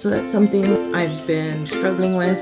So that's something I've been struggling with.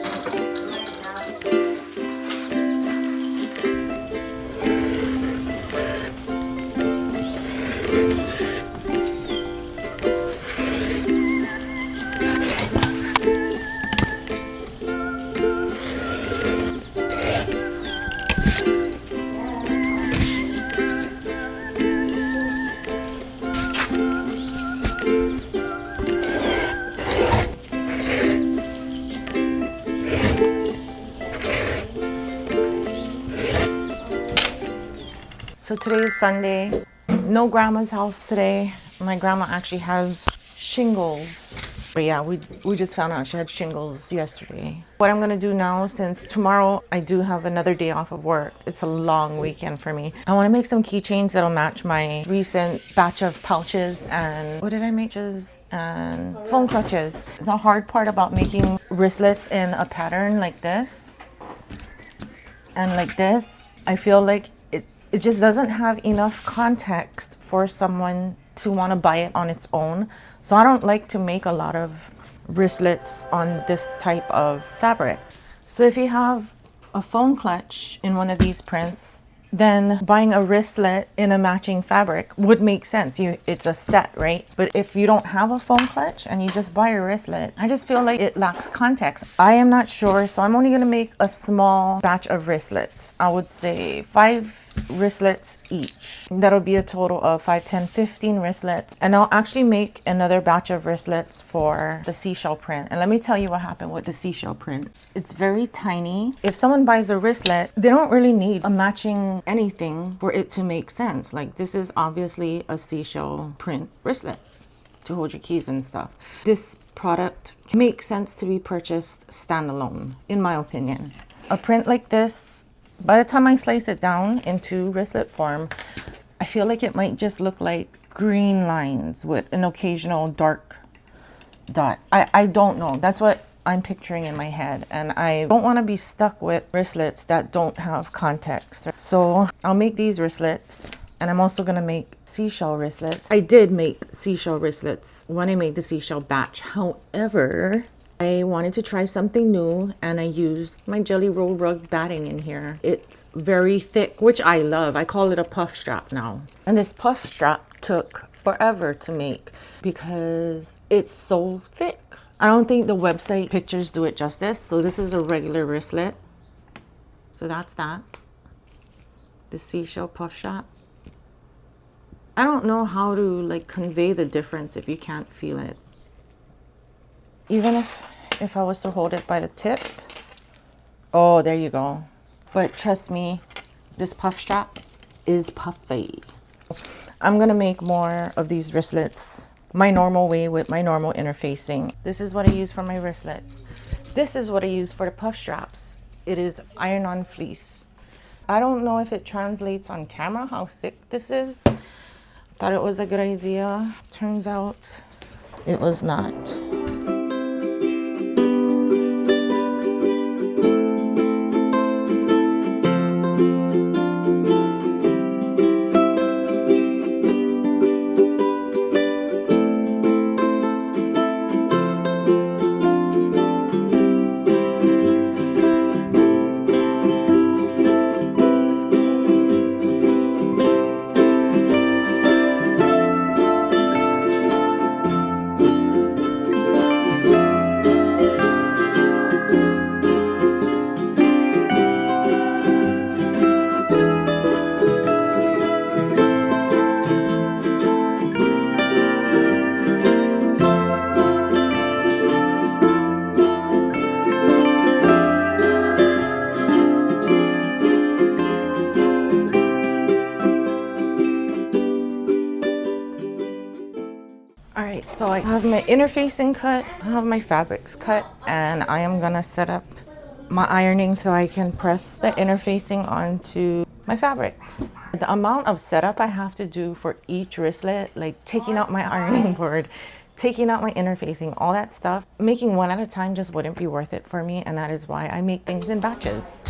So today is Sunday. No grandma's house today. My grandma actually has shingles. But yeah, we just found out she had shingles yesterday. What I'm gonna do now, since tomorrow I do have another day off of work, it's a long weekend for me. I wanna make some keychains that'll match my recent batch of pouches and what did I make? And phone clutches. The hard part about making wristlets in a pattern like this and like this, I feel like it just doesn't have enough context for someone to want to buy it on its own. So I don't like to make a lot of wristlets on this type of fabric. So if you have a phone clutch in one of these prints, then buying a wristlet in a matching fabric would make sense. It's a set, right? But if you don't have a phone clutch and you just buy a wristlet, I just feel like it lacks context. I am not sure, so I'm only gonna make a small batch of wristlets. I would say 5 wristlets each. That'll be a total of 5, 10, 15 wristlets. And I'll actually make another batch of wristlets for the seashell print. And let me tell you what happened with the seashell print. It's very tiny. If someone buys a wristlet, they don't really need a matching anything for it to make sense. Like, this is obviously a seashell print wristlet to hold your keys and stuff. This product makes sense to be purchased standalone, in my opinion. A print like this, by the time I slice it down into wristlet form, I feel like it might just look like green lines with an occasional dark dot. I don't know. That's what I'm picturing in my head, and I don't want to be stuck with wristlets that don't have context. So I'll make these wristlets, and I'm also going to make seashell wristlets. I did make seashell wristlets when I made the seashell batch. However, I wanted to try something new, and I used my Jelly Roll Rug batting in here. It's very thick, which I love. I call it a puff strap now. And this puff strap took forever to make because it's so thick. I don't think the website pictures do it justice. So this is a regular wristlet. So that's that. The seashell puff strap. I don't know how to like convey the difference if you can't feel it. Even if I was to hold it by the tip. Oh, there you go. But trust me, this puff strap is puffy. I'm gonna make more of these wristlets my normal way with my normal interfacing. This is what I use for my wristlets. This is what I use for the puff straps. It is iron-on fleece. I don't know if it translates on camera how thick this is. Thought it was a good idea. Turns out it was not. Alright, so I have my interfacing cut, I have my fabrics cut, and I am gonna set up my ironing so I can press the interfacing onto my fabrics. The amount of setup I have to do for each wristlet, like taking out my ironing board, taking out my interfacing, all that stuff, making one at a time just wouldn't be worth it for me, and that is why I make things in batches.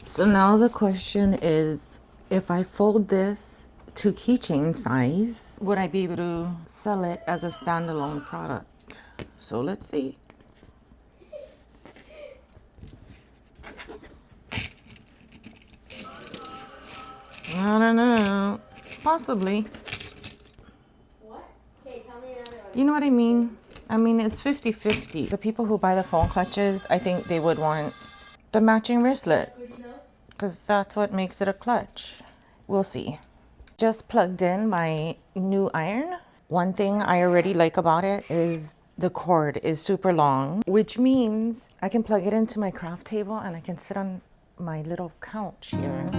So now the question is, if I fold this to keychain size, would I be able to sell it as a standalone product? So let's see. I don't know. Possibly. What? Okay, tell me another one. You know what I mean? I mean, it's 50-50. The people who buy the phone clutches, I think they would want the matching wristlet because that's what makes it a clutch. We'll see. Just plugged in my new iron. One thing I already like about it is the cord is super long, which means I can plug it into my craft table and I can sit on my little couch here.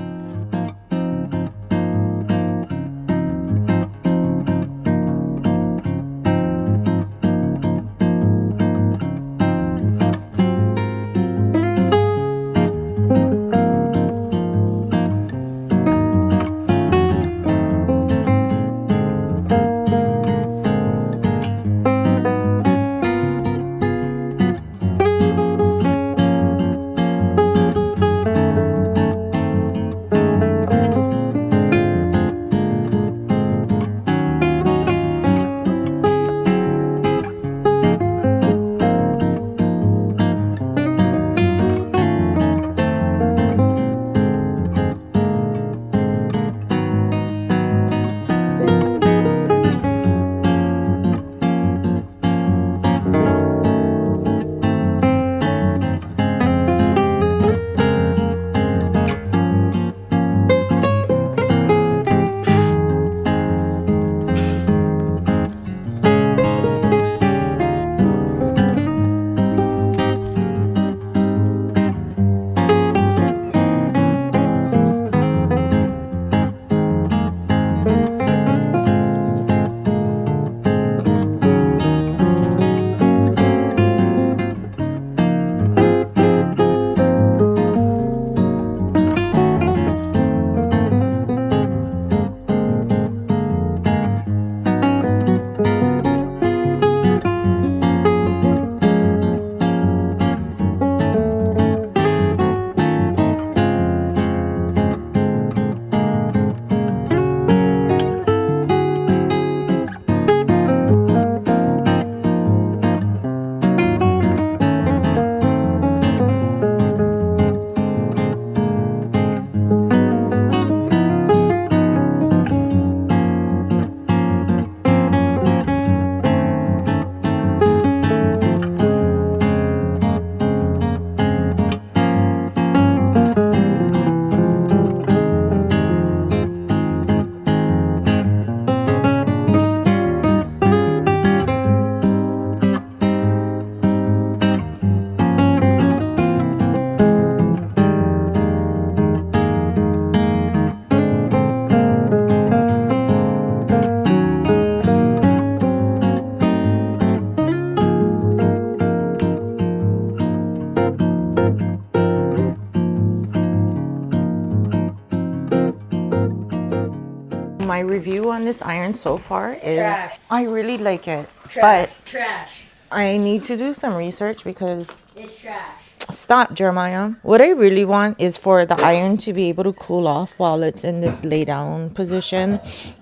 My review on this iron so far is Trash. I really like it, Trash. but Trash. I need to do some research because It's trash. stop, Jeremiah. What I really want is for the iron to be able to cool off while it's in this lay down position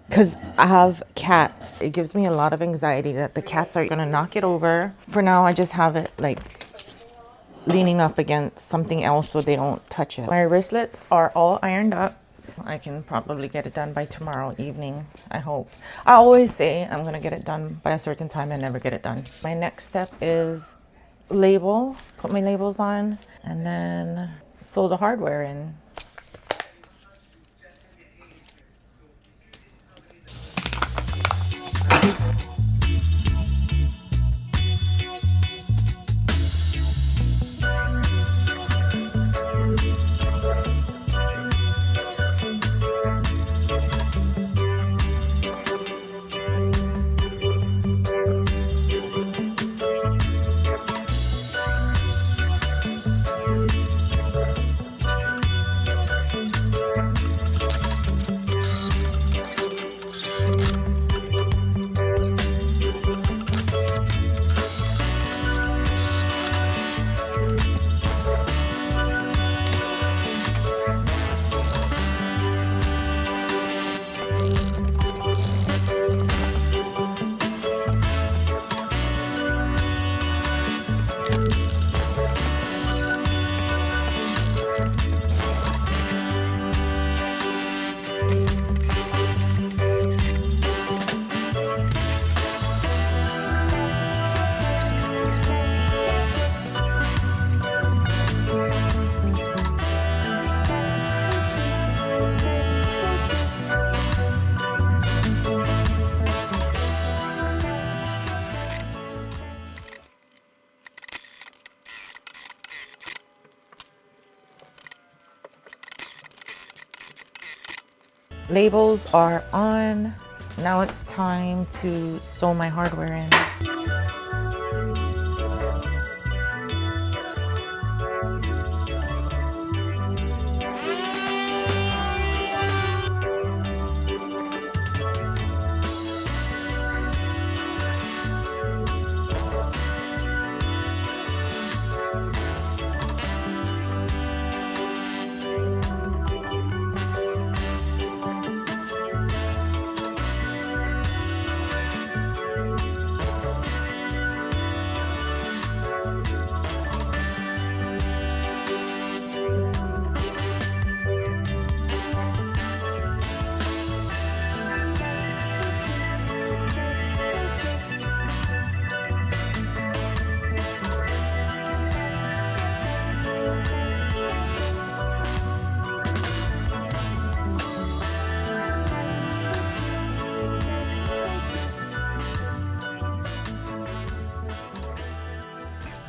because I have cats. It gives me a lot of anxiety that the cats are gonna knock it over. For now, I just have it like leaning up against something else so they don't touch it. My wristlets are all ironed up. I can probably get it done by tomorrow evening, I hope. I always say I'm gonna get it done by a certain time and never get it done. My next step is label, put my labels on, and then sew the hardware in. Labels are on. Now it's time to sew my hardware in.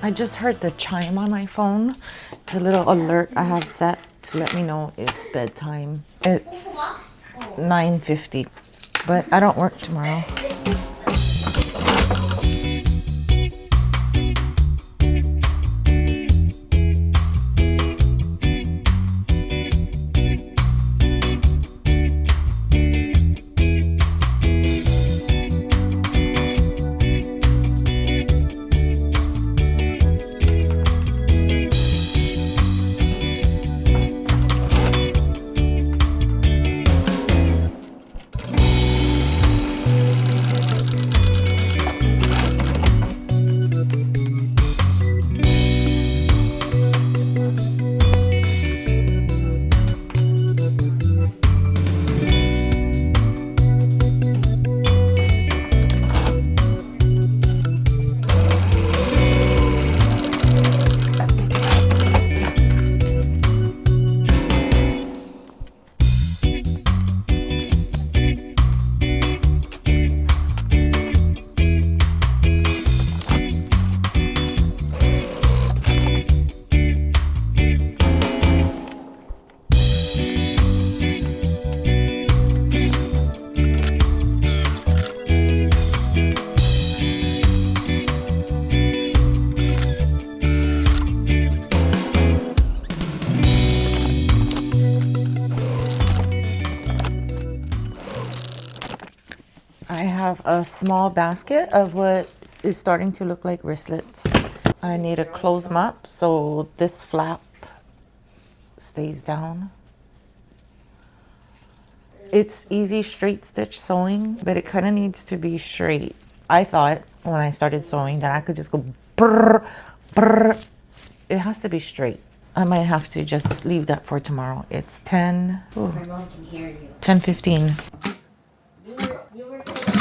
I just heard the chime on my phone. It's a little alert I have set to let me know it's bedtime. It's 9:50, but I don't work tomorrow. I have a small basket of what is starting to look like wristlets. I need to close them up so this flap stays down. It's easy straight stitch sewing, but it kind of needs to be straight. I thought when I started sewing that I could just go brrr, brrr. It has to be straight. I might have to just leave that for tomorrow. It's 10, ooh, My mom can hear you. 10:15. You were saying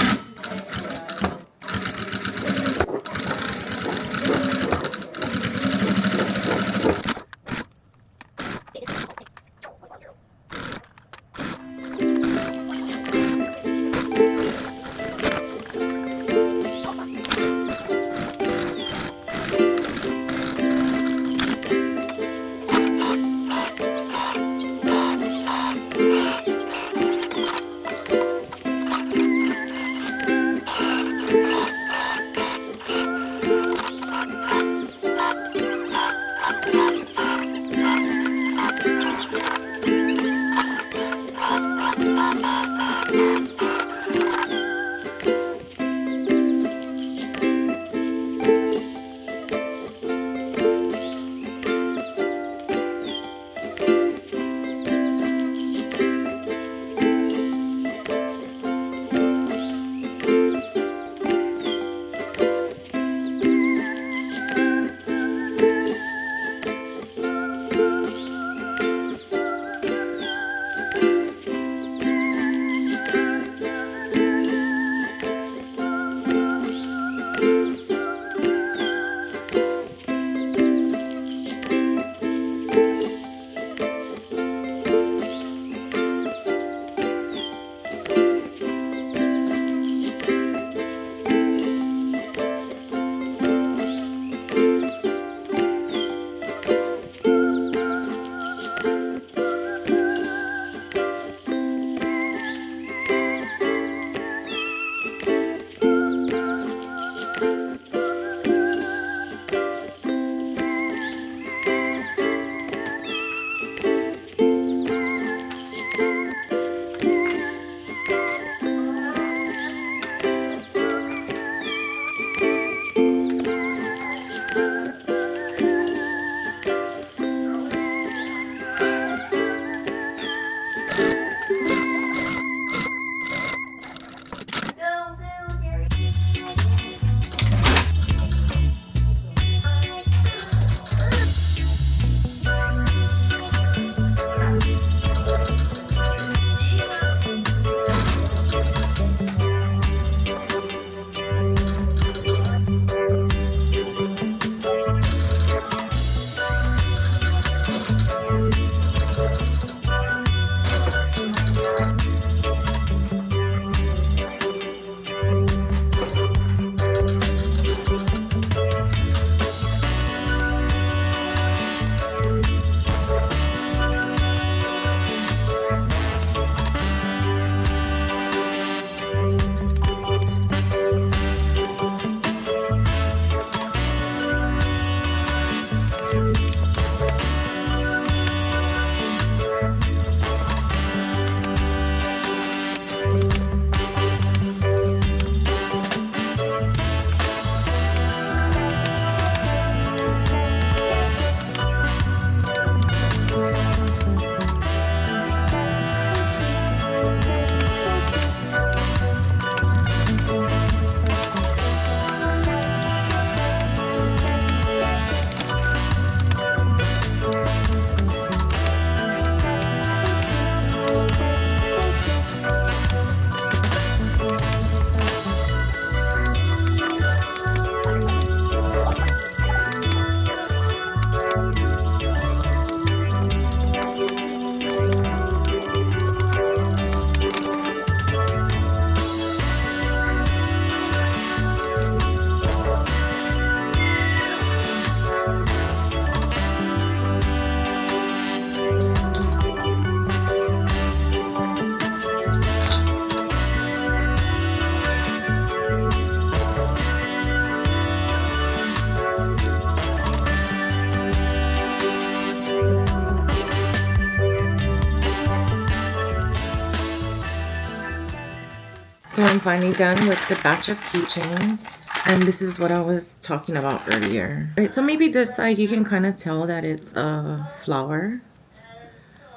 So I'm finally done with the batch of keychains. And this is what I was talking about earlier. Right, so maybe this side you can kind of tell that it's a flower.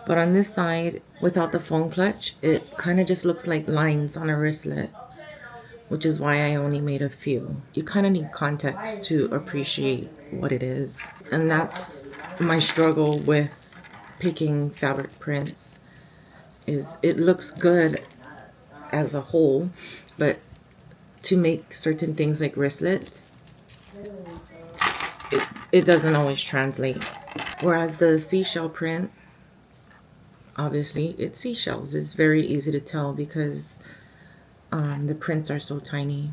But on this side, without the phone clutch, it kind of just looks like lines on a wristlet. Which is why I only made a few. You kind of need context to appreciate what it is. And that's my struggle with picking fabric prints. Is it looks good as a whole, but to make certain things like wristlets, it doesn't always translate. Whereas the seashell print, obviously it's seashells. It's very easy to tell because the prints are so tiny.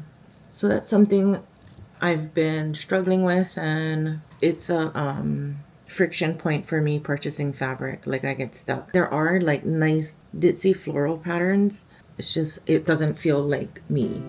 So that's something I've been struggling with, and it's a friction point for me purchasing fabric. Like, I get stuck. There are like nice ditzy floral patterns. It's just, it doesn't feel like me.